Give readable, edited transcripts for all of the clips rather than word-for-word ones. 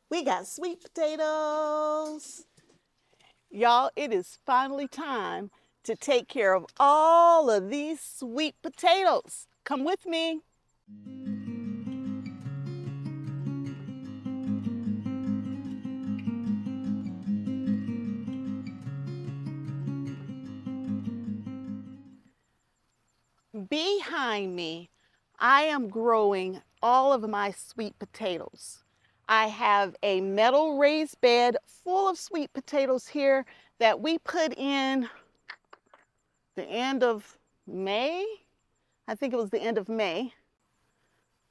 We got sweet potatoes. Y'all, it is finally time to take care of all of these sweet potatoes. Come with me. Behind me, I am growing all of my sweet potatoes. I have a metal raised bed full of sweet potatoes here that we put in the end of May. I think it was the end of May.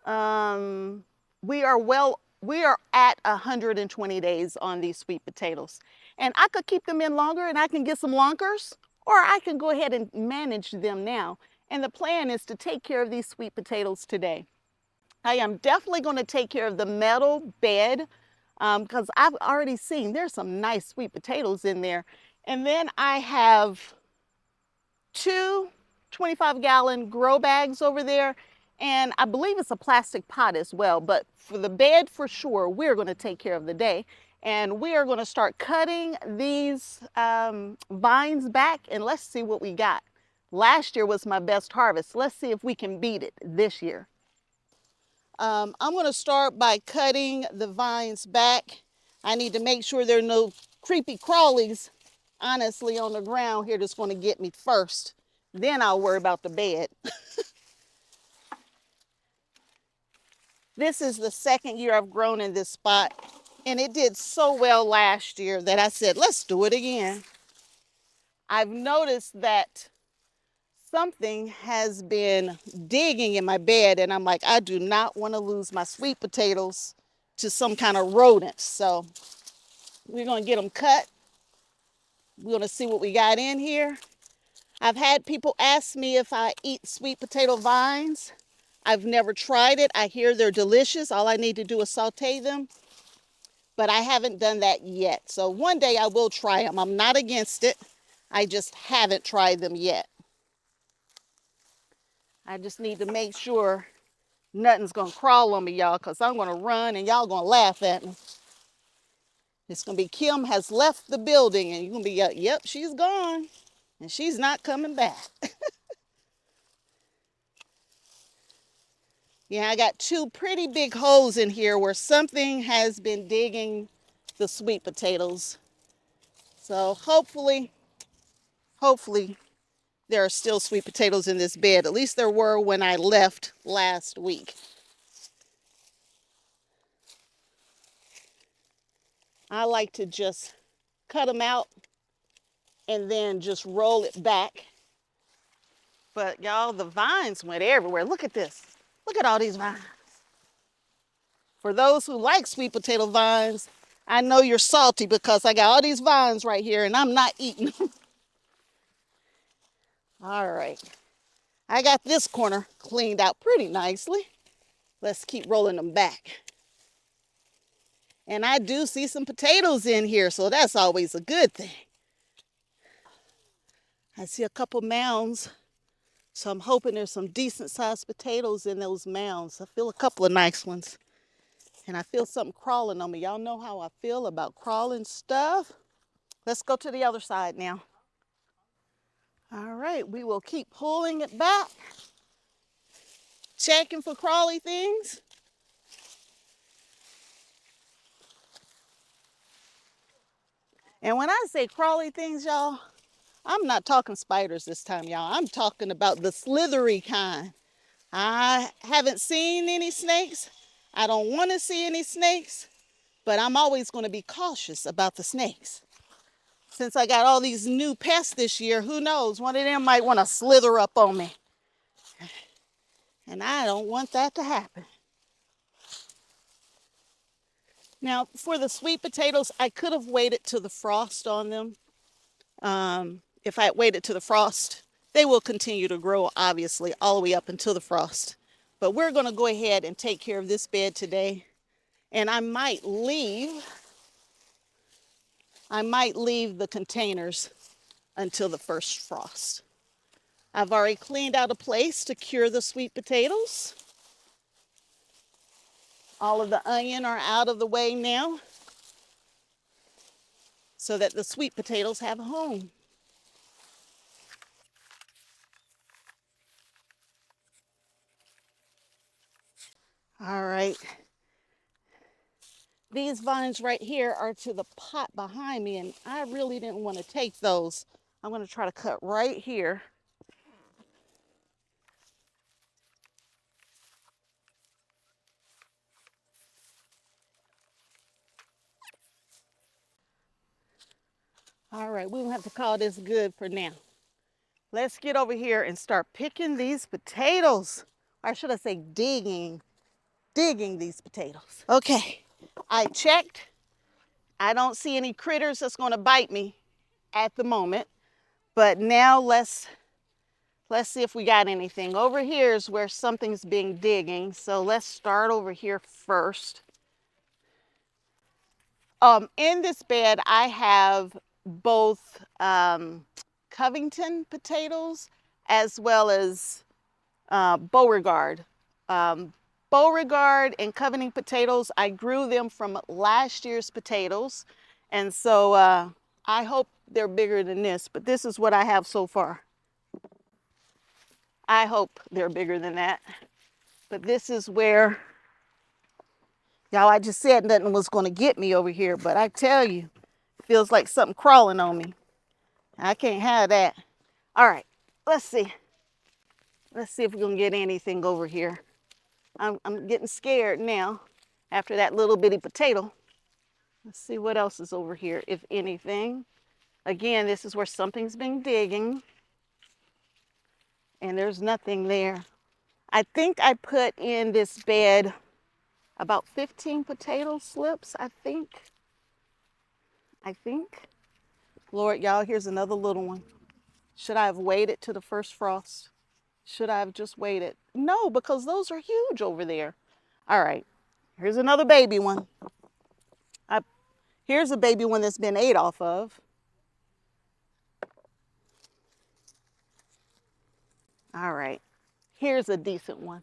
Um, we are at 120 days on these sweet potatoes. And I could keep them in longer and I can get some lunkers, or I can go ahead and manage them now. And the plan is to take care of these sweet potatoes today. I am definitely going to take care of the metal bed because I've already seen there's some nice sweet potatoes in there. And then I have two 25-gallon grow bags over there, and I believe it's a plastic pot as well. But for the bed, for sure, we're going to take care of the day. And we are going to start cutting these vines back, and let's see what we got. Last year was my best harvest. Let's see if we can beat it this year. I'm going to start by cutting the vines back. I need to make sure there are no creepy crawlies, honestly, on the ground here that's going to get me first. Then I'll worry about the bed. This is the second year I've grown in this spot, and it did so well last year that I said, let's do it again. I've noticed that something has been digging in my bed, and I'm like, I do not want to lose my sweet potatoes to some kind of rodent. So we're going to get them cut. We're going to see what we got in here. I've had people ask me if I eat sweet potato vines. I've never tried it. I hear they're delicious. All I need to do is saute them, but I haven't done that yet. So one day I will try them. I'm not against it. I just haven't tried them yet. I just need to make sure nothing's gonna crawl on me, y'all, because I'm gonna run and y'all gonna laugh at me. It's gonna be Kim has left the building, and you're gonna be, yep, she's gone and she's not coming back. Yeah, I got two pretty big holes in here where something has been digging the sweet potatoes. So hopefully there are still sweet potatoes in this bed. At least there were when I left last week. I like to just cut them out and then just roll it back. But y'all, the vines went everywhere. Look at this. Look at all these vines. For those who like sweet potato vines, I know you're salty because I got all these vines right here and I'm not eating them. All right. I got this corner cleaned out pretty nicely. Let's keep rolling them back. And I do see some potatoes in here, so that's always a good thing. I see a couple mounds, so I'm hoping there's some decent sized potatoes in those mounds. I feel a couple of nice ones. And I feel something crawling on me. Y'all know how I feel about crawling stuff. Let's go to the other side now. All right, we will keep pulling it back, checking for crawly things. And when I say crawly things, y'all, I'm not talking spiders this time, y'all. I'm talking about the slithery kind. I haven't seen any snakes. I don't want to see any snakes, but I'm always going to be cautious about the snakes. Since I got all these new pests this year, who knows? One of them might want to slither up on me. And I don't want that to happen. Now, for the sweet potatoes, I could have waited till the frost on them. If I had waited till the frost, they will continue to grow, obviously, all the way up until the frost. But we're going to go ahead and take care of this bed today. And I might leave the containers until the first frost. I've already cleaned out a place to cure the sweet potatoes. All of the onion are out of the way now so that the sweet potatoes have a home. All right. These vines right here are to the pot behind me, and I really didn't want to take those. I'm going to try to cut right here. All right, we'll have to call this good for now. Let's get over here and start picking these potatoes. Or should I say digging these potatoes. Okay, I checked. I don't see any critters that's going to bite me at the moment. But now let's see if we got anything. Over here is where something's being digging. So let's start over here first. In this bed, I have both Covington potatoes as well as Beauregard. Beauregard and Covington potatoes, I grew them from last year's potatoes. And so I hope they're bigger than this, but this is what I have so far. I hope they're bigger than that. But this is where, y'all, I just said nothing was going to get me over here, but I tell you, it feels like something crawling on me. I can't have that. All right, let's see. Let's see if we can get anything over here. I'm getting scared now after that little bitty potato. Let's see what else is over here, if anything. Again, this is where something's been digging, and there's nothing there. I think I put in this bed about 15 potato slips, I think. Lord, y'all, here's another little one. Should I have waited to the first frost? Should I have just waited? No, because those are huge over there. All right, here's another baby one. Here's a baby one that's been ate off of. All right, here's a decent one.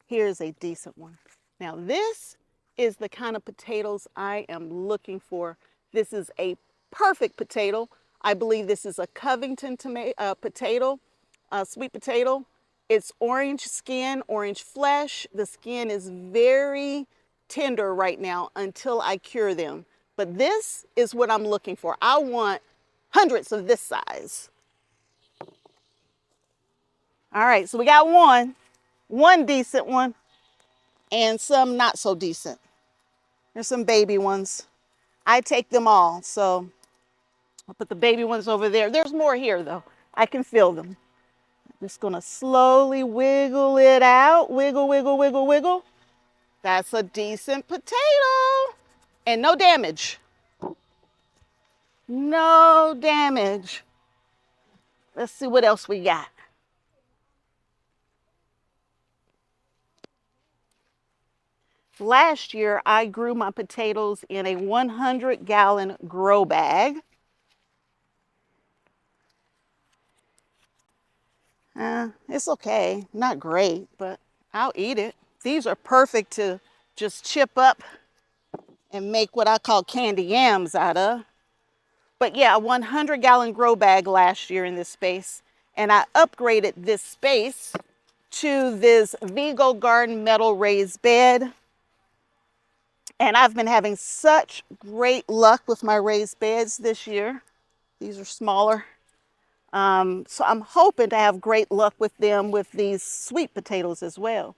Here's a decent one. Now this is the kind of potatoes I am looking for. This is a perfect potato. I believe this is a Covington potato, sweet potato. It's orange skin, orange flesh. The skin is very tender right now until I cure them. But this is what I'm looking for. I want hundreds of this size. All right, so we got one decent one, and some not so decent. There's some baby ones. I take them all, so I'll put the baby ones over there. There's more here though. I can feel them. I'm just gonna slowly wiggle it out. Wiggle, wiggle, wiggle, wiggle. That's a decent potato. And no damage. No damage. Let's see what else we got. Last year, I grew my potatoes in a 100-gallon grow bag. It's okay, not great, but I'll eat it. These are perfect to just chip up and make what I call candy yams out of. But yeah, a 100-gallon grow bag last year in this space. And I upgraded this space to this Vego garden metal raised bed. And I've been having such great luck with my raised beds this year. These are smaller. So I'm hoping to have great luck with them with these sweet potatoes as well.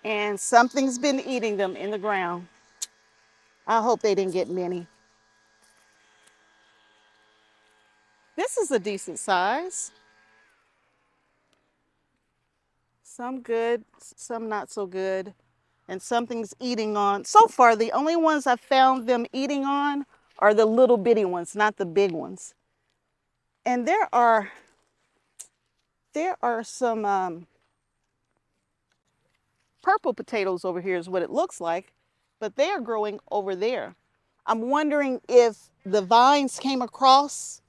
And something's been eating them in the ground. I hope they didn't get many. This is a decent size. Some good, some not so good. And something's eating on. So far, the only ones I've found them eating on are the little bitty ones, not the big ones. And there are some purple potatoes over here is what it looks like, but they are growing over there. I'm wondering if the vines came across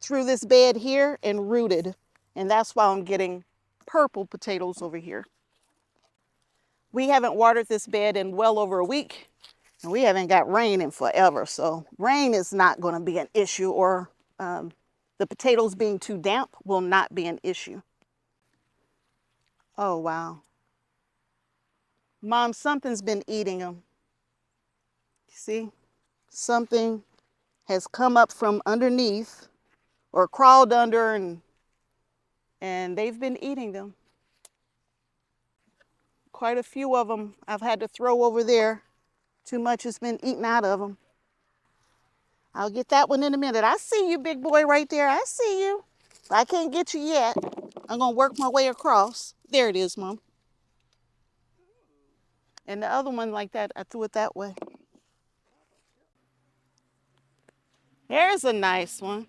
through this bed here and rooted, and that's why I'm getting purple potatoes over here. We haven't watered this bed in well over a week, and we haven't got rain in forever. So rain is not going to be an issue, or the potatoes being too damp will not be an issue. Oh, wow. Mom, something's been eating them. See? Something has come up from underneath or crawled under, and they've been eating them. Quite a few of them I've had to throw over there. Too much has been eaten out of them. I'll get that one in a minute. I see you, big boy, right there. I see you. I can't get you yet. I'm going to work my way across. There it is, Mom. And the other one like that, I threw it that way. There's a nice one.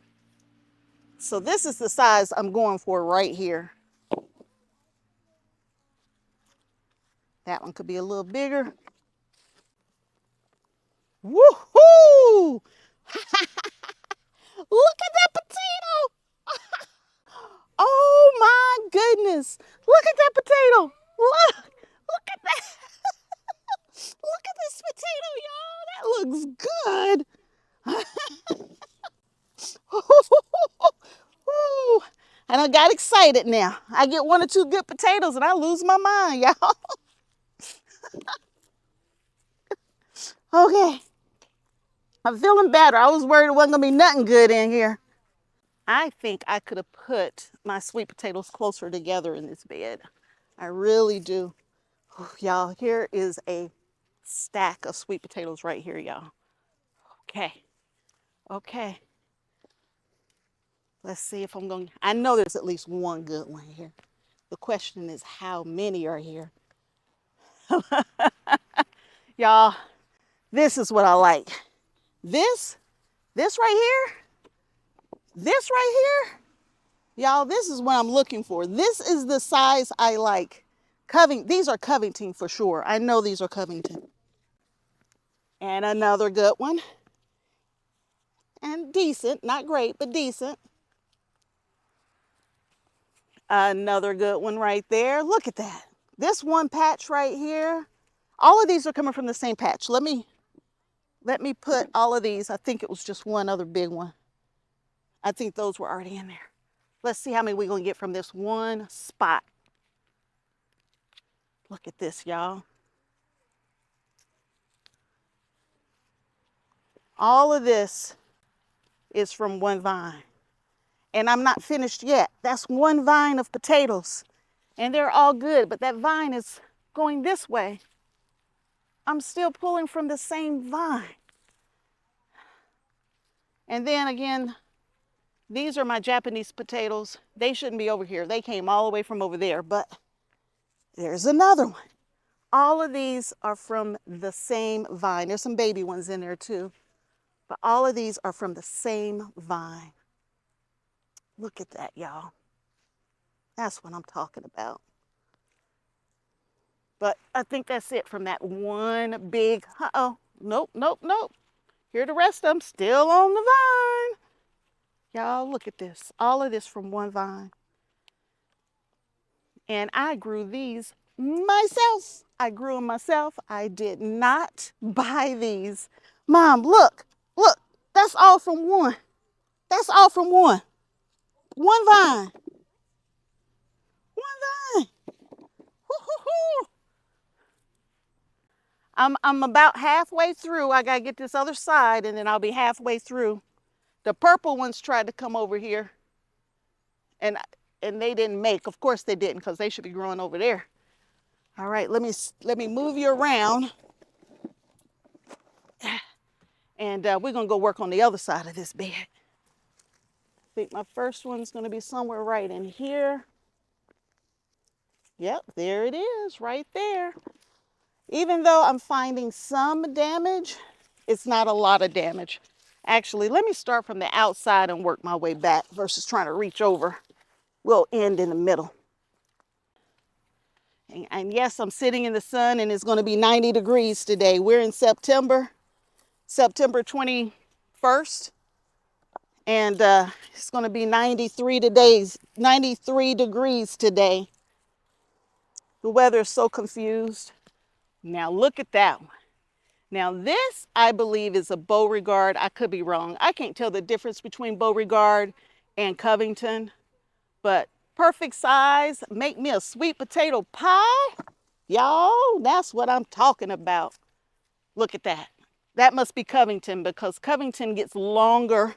So this is the size I'm going for right here. That one could be a little bigger. Woohoo! Look at that potato! Oh my goodness! Look at that potato! Look at that! Look at this potato, y'all! That looks good! And I got excited now. I get 1 or 2 good potatoes and I lose my mind, y'all. Okay. I'm feeling better. I was worried it wasn't going to be nothing good in here. I think I could have put my sweet potatoes closer together in this bed. I really do. Y'all, here is a stack of sweet potatoes right here, y'all. Okay. Okay. Let's see if I'm going to... I know there's at least one good one here. The question is how many are here? Y'all, this is what I like. This right here, this right here, y'all, this is what I'm looking for. This is the size I like. These are Covington for sure. I know these are Covington. And another good one. And decent, not great, but decent. Another good one right there. Look at that. This one patch right here. All of these are coming from the same patch. Let me put all of these. I think it was just one other big one. I think those were already in there. Let's see how many we're going to get from this one spot. Look at this, y'all. All of this is from one vine. And I'm not finished yet. That's one vine of potatoes. And they're all good, but that vine is going this way. I'm still pulling from the same vine. And then again, these are my Japanese potatoes. They shouldn't be over here. They came all the way from over there, but there's another one. All of these are from the same vine. There's some baby ones in there too, but all of these are from the same vine. Look at that, y'all. That's what I'm talking about. But I think that's it from that one big, nope. Here are the rest of them still on the vine. Y'all, look at this. All of this from one vine. And I grew these myself. I grew them myself. I did not buy these. Mom, look, that's all from one. That's all from one. One vine. One vine. Woo-hoo-hoo. I'm about halfway through. I gotta get this other side and then I'll be halfway through. The purple ones tried to come over here and they didn't make. Of course they didn't, because they should be growing over there. All right, let me move you around. And we're gonna go work on the other side of this bed. I think my first one's gonna be somewhere right in here. Yep, there it is, right there. Even though I'm finding some damage, it's not a lot of damage. Actually, let me start from the outside and work my way back versus trying to reach over. We'll end in the middle. And yes, I'm sitting in the sun and it's going to be 90 degrees today. We're in September 21st. And it's going to be 93 degrees today. The weather is so confused. Now look at that one. Now this, I believe, is a Beauregard. I could be wrong. I can't tell the difference between Beauregard and Covington, but perfect size. Make me a sweet potato pie. Y'all, that's what I'm talking about. Look at that. That must be Covington because Covington gets longer.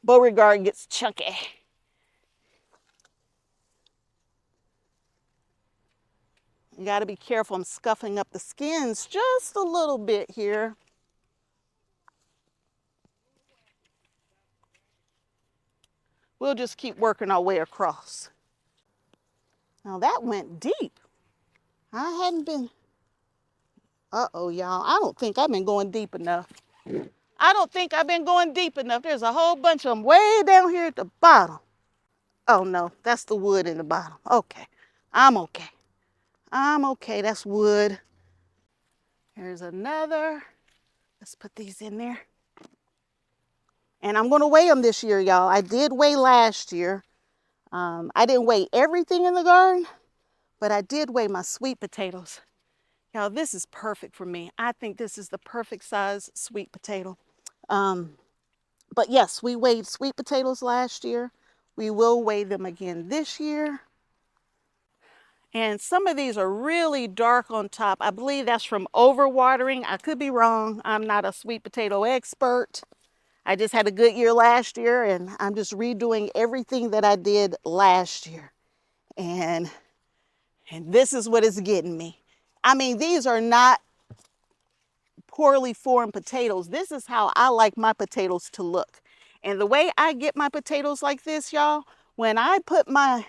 Beauregard gets chunky. You got to be careful. I'm scuffing up the skins just a little bit here. We'll just keep working our way across. Now that went deep. I hadn't been, uh-oh, y'all. I don't think I've been going deep enough. I don't think I've been going deep enough. There's a whole bunch of them way down here at the bottom. Oh no, that's the wood in the bottom. Okay, I'm okay. I'm okay, that's wood. Here's another. Let's put these in there. And I'm gonna weigh them this year, y'all. I did weigh last year. I didn't weigh everything in the garden, but I did weigh my sweet potatoes. Y'all, this is perfect for me. I think this is the perfect size sweet potato. But yes, we weighed sweet potatoes last year. We will weigh them again this year. And some of these are really dark on top. I believe that's from overwatering. I could be wrong. I'm not a sweet potato expert. I just had a good year last year and I'm just redoing everything that I did last year. And this is what it's getting me. I mean, these are not poorly formed potatoes. This is how I like my potatoes to look. And the way I get my potatoes like this, y'all, when I put my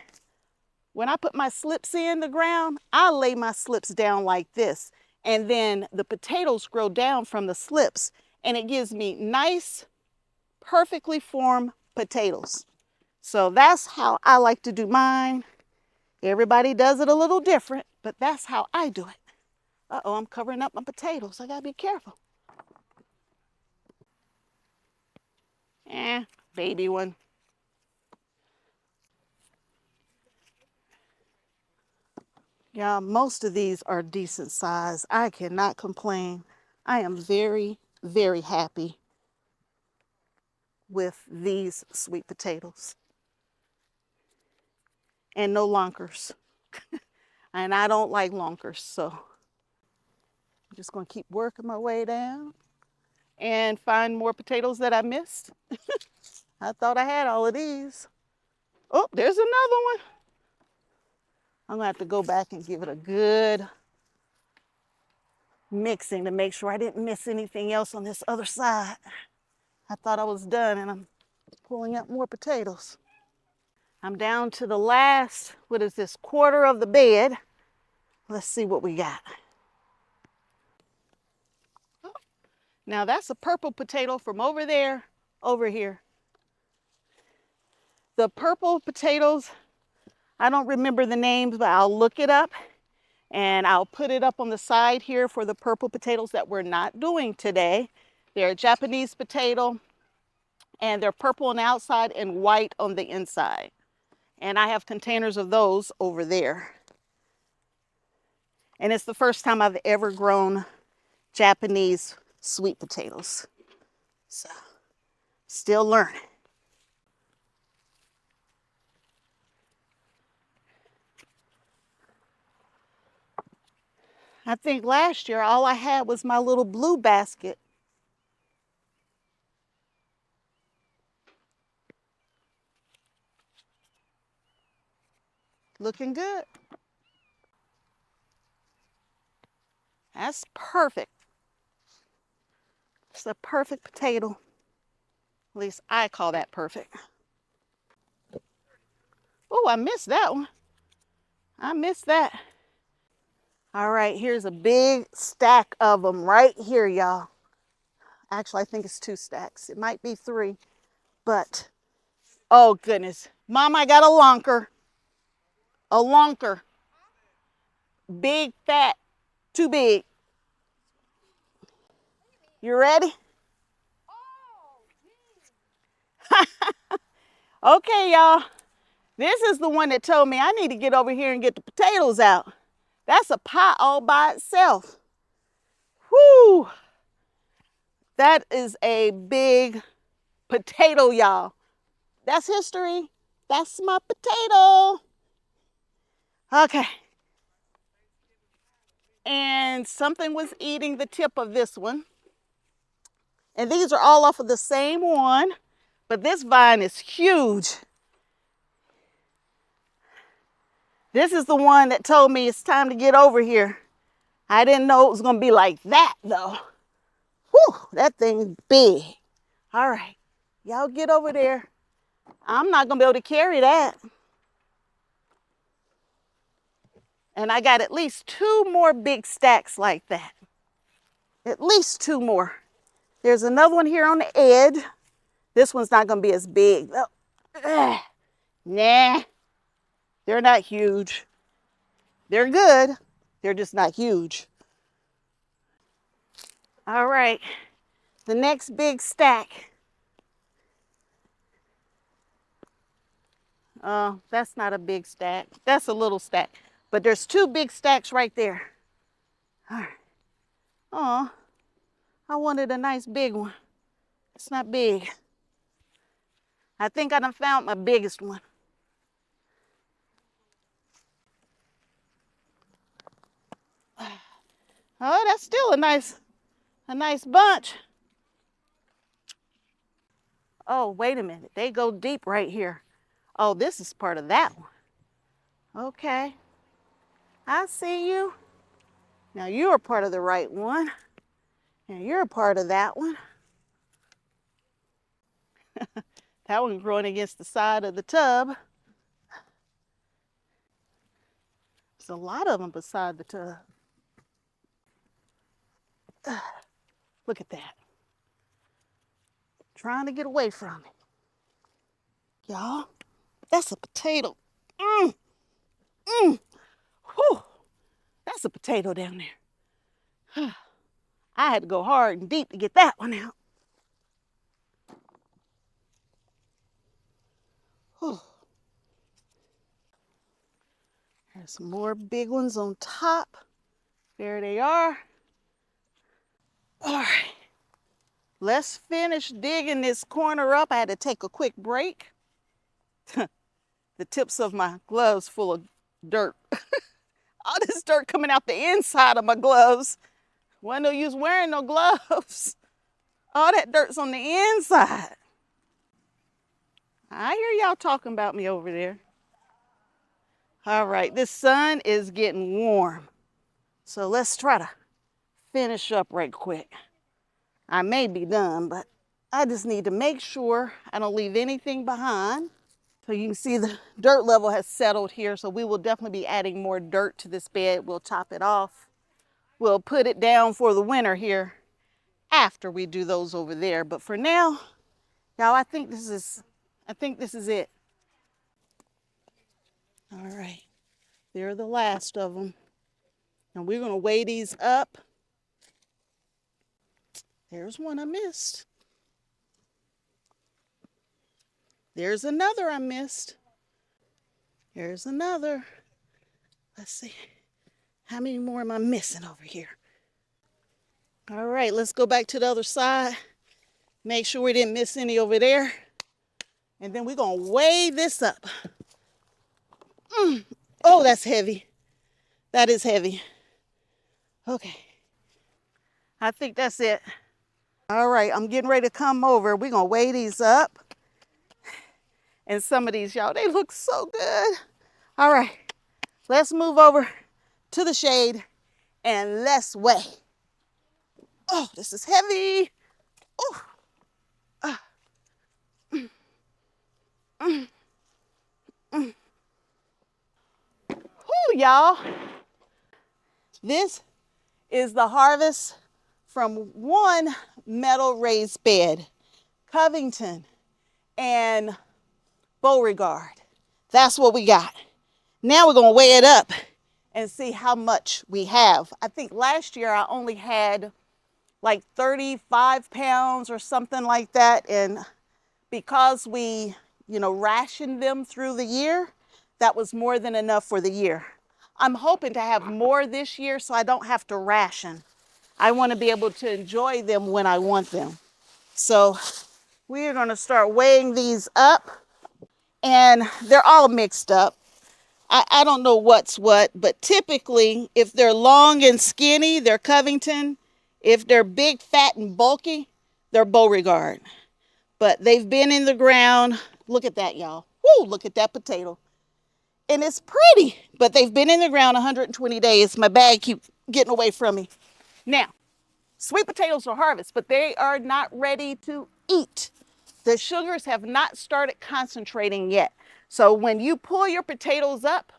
slips in the ground, I lay my slips down like this. And then the potatoes grow down from the slips. And it gives me nice, perfectly formed potatoes. So that's how I like to do mine. Everybody does it a little different, but that's how I do it. Uh-oh, I'm covering up my potatoes. I gotta be careful. Baby one. Yeah, most of these are decent size. I cannot complain. I am very, very happy with these sweet potatoes. And no lunkers. And I don't like lunkers, so I'm just gonna keep working my way down and find more potatoes that I missed. I thought I had all of these. Oh, there's another one. I'm gonna have to go back and give it a good mixing to make sure I didn't miss anything else on this other side. I thought I was done and I'm pulling up more potatoes. I'm down to the last, what is this, quarter of the bed. Let's see what we got. Now that's a purple potato from over there, over here. The purple potatoes, I don't remember the names, but I'll look it up and I'll put it up on the side here for the purple potatoes that we're not doing today. They're a Japanese potato and they're purple on the outside and white on the inside. And I have containers of those over there. And it's the first time I've ever grown Japanese sweet potatoes. So, still learning. I think last year all I had was my little blue basket. Looking good. That's perfect. It's a perfect potato. At least I call that perfect. Oh, I missed that one. I missed that. All right, here's a big stack of them right here, y'all. Actually, I think it's 2 stacks. It might be 3, but oh goodness. Mom, I got a lunker. A lunker. Big, fat, too big. You ready? Okay, y'all. This is the one that told me I need to get over here and get the potatoes out. That's a pot all by itself. Whoo! That is a big potato, y'all. That's history. That's my potato. Okay. And something was eating the tip of this one. And these are all off of the same one, but this vine is huge. This is the one that told me it's time to get over here. I didn't know it was gonna be like that though. Whew, that thing's big. All right, y'all get over there. I'm not gonna be able to carry that. And I got at least 2 more big stacks like that. At least 2 more. There's another one here on the edge. This one's not gonna be as big. Oh, nah, they're not huge. They're good, they're just not huge. All right, the next big stack. That's not a big stack. That's a little stack. But there's 2 big stacks right there. All right. Oh, I wanted a nice big one. It's not big. I think I done found my biggest one. Oh, that's still a nice bunch. Oh, wait a minute. They go deep right here. Oh, this is part of that one. Okay. I see you. Now you're part of the right one. And you're a part of that one. That one growing against the side of the tub. There's a lot of them beside the tub. Look at that. Trying to get away from it. Y'all, that's a potato. Whew. That's a potato down there. I had to go hard and deep to get that one out. Whew. There's some more big ones on top. There they are. All right. Let's finish digging this corner up. I had to take a quick break. The tips of my gloves full of dirt. All this dirt coming out the inside of my gloves. Wasn't no use wearing no gloves. All that dirt's on the inside. I hear y'all talking about me over there. All right, this sun is getting warm. So let's try to finish up right quick. I may be done, but I just need to make sure I don't leave anything behind. So you can see the dirt level has settled here, so we will definitely be adding more dirt to this bed. We'll top it off. We'll put it down for the winter here after we do those over there. But for now, y'all, I think this is it. All right, they're the last of them. And we're gonna weigh these up. There's one I missed. There's another I missed. Here's another. Let's see. How many more am I missing over here? All right, let's go back to the other side. Make sure we didn't miss any over there. And then we're gonna weigh this up. Oh, that's heavy. That is heavy. Okay. I think that's it. All right, I'm getting ready to come over. We're gonna weigh these up. And some of these, y'all, they look so good. All right, let's move over to the shade and let's weigh. Oh, this is heavy. Oh. Whew, y'all. This is the harvest from one metal raised bed, Covington and Beauregard. That's what we got. Now we're gonna weigh it up and see how much we have. I think last year I only had like 35 pounds or something like that. And because we, rationed them through the year, that was more than enough for the year. I'm hoping to have more this year so I don't have to ration. I want to be able to enjoy them when I want them. So we are going to start weighing these up, and they're all mixed up. I don't know what's what, but typically if they're long and skinny, they're Covington. If they're big, fat, and bulky, they're Beauregard. But they've been in the ground. Look at that, y'all. Woo, look at that potato. And it's pretty, but they've been in the ground 120 days. My bag keeps getting away from me. Now, sweet potatoes are harvest, but they are not ready to eat. The sugars have not started concentrating yet. So when you pull your potatoes up,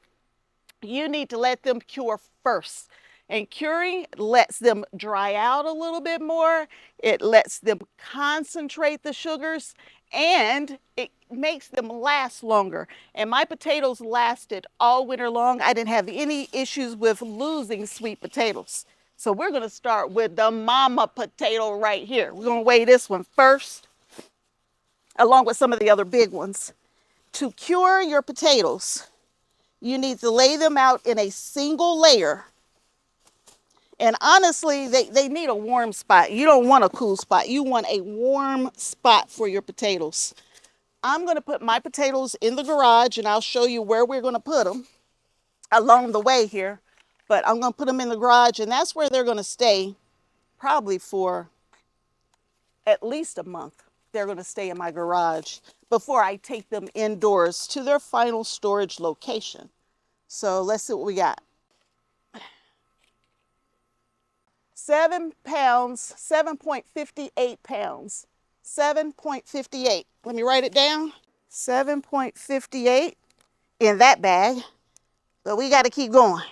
you need to let them cure first. And curing lets them dry out a little bit more. It lets them concentrate the sugars, and it makes them last longer. And my potatoes lasted all winter long. I didn't have any issues with losing sweet potatoes. So we're going to start with the mama potato right here. We're going to weigh this one first, along with some of the other big ones. To cure your potatoes, you need to lay them out in a single layer. And honestly, they need a warm spot. You don't want a cool spot. You want a warm spot for your potatoes. I'm going to put my potatoes in the garage, and I'll show you where we're going to put them along the way here. But I'm going to put them in the garage, and that's where they're going to stay probably for at least a month. They're going to stay in my garage before I take them indoors to their final storage location. So let's see what we got. 7 pounds, 7.58 pounds, 7.58. Let me write it down. 7.58 in that bag, but we got to keep going.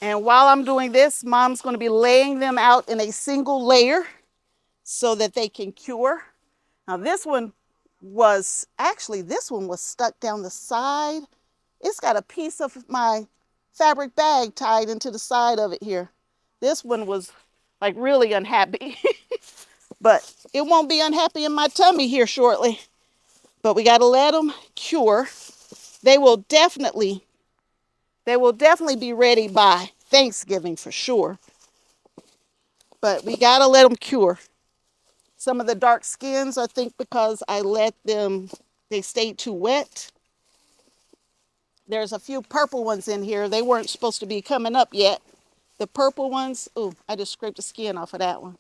And while I'm doing this, Mom's going to be laying them out in a single layer so that they can cure. Now this one was stuck down the side. It's got a piece of my fabric bag tied into the side of it here. This one was like really unhappy, but it won't be unhappy in my tummy here shortly. But we got to let them cure. They will definitely be ready by Thanksgiving for sure. But we got to let them cure. Some of the dark skins, I think because I let them, they stayed too wet. There's a few purple ones in here. They weren't supposed to be coming up yet. The purple ones, oh, I just scraped the skin off of that one.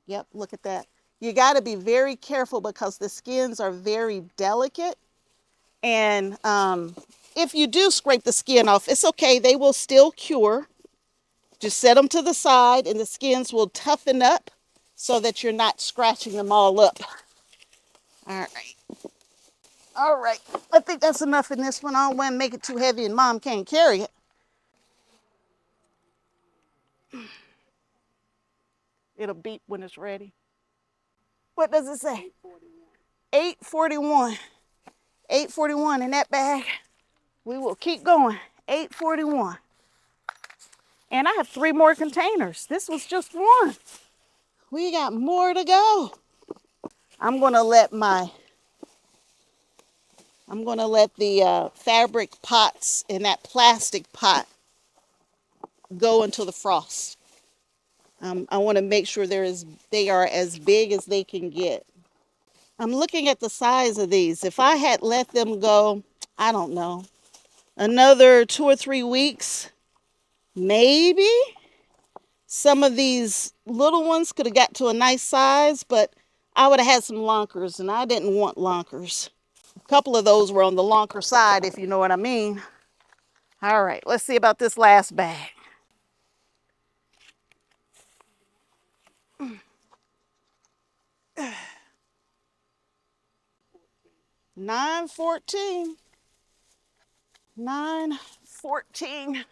Yep, look at that. You got to be very careful because the skins are very delicate. And if you do scrape the skin off, it's okay. They will still cure. Just set them to the side and the skins will toughen up so that you're not scratching them all up. All right. All right. I think that's enough in this one. I don't want to make it too heavy and Mom can't carry it. It'll beep when it's ready. What does it say? 841. 841 in that bag. We will keep going. 841. And I have 3 more containers. This was just one. We got more to go. I'm going to let the fabric pots in that plastic pot go until the frost. I want to make sure they are as big as they can get. I'm looking at the size of these. If I had let them go, I don't know, another 2 or 3 weeks, maybe some of these little ones could have got to a nice size, but I would have had some lonkers, and I didn't want lonkers. A couple of those were on the lonker side, if you know what I mean. All right, let's see about this last bag. 914. 914.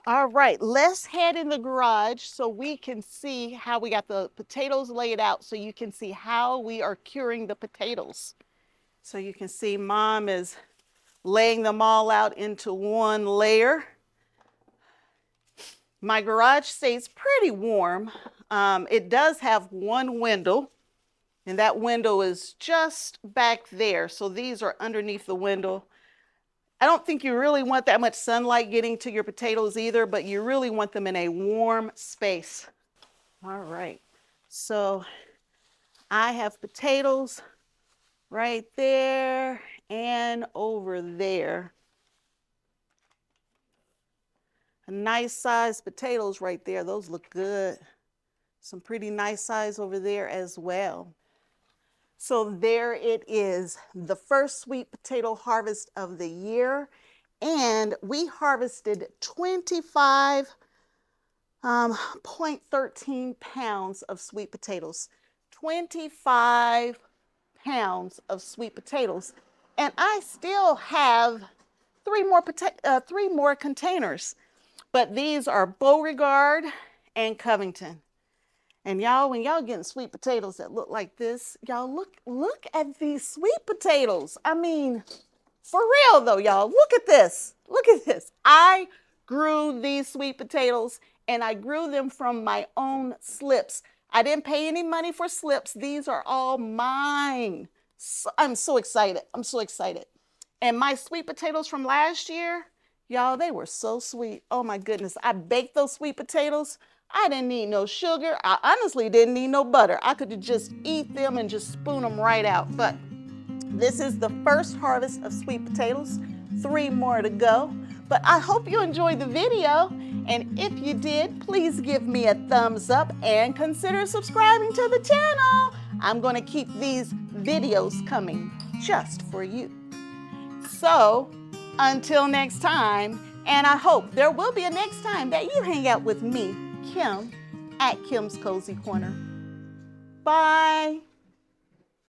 All right, let's head in the garage so we can see how we got the potatoes laid out so you can see how we are curing the potatoes. So you can see Mom is laying them all out into one layer. My garage stays pretty warm. It does have one window, And that window is just back there. So these are underneath the window. I don't think you really want that much sunlight getting to your potatoes either, but you really want them in a warm space. All right, so I have potatoes right there and over there. A nice size potatoes right there. Those look good. Some pretty nice size over there as well. So there it is, the first sweet potato harvest of the year. And we harvested 25.13 pounds of sweet potatoes. 25 pounds of sweet potatoes. And I still have three more containers. But these are Beauregard and Covington. And y'all, when y'all getting sweet potatoes that look like this, y'all look at these sweet potatoes. I mean, for real though, y'all, look at this. Look at this. I grew these sweet potatoes and I grew them from my own slips. I didn't pay any money for slips. These are all mine. So, I'm so excited. I'm so excited. And my sweet potatoes from last year, y'all, they were so sweet. Oh my goodness. I baked those sweet potatoes. I didn't need no sugar. I honestly didn't need no butter. I could just eat them and just spoon them right out. But this is the first harvest of sweet potatoes. 3 more to go. But I hope you enjoyed the video. And if you did, please give me a thumbs up and consider subscribing to the channel. I'm going to keep these videos coming just for you. So until next time, and I hope there will be a next time that you hang out with me, Kim, at Kim's Cozy Corner. Bye.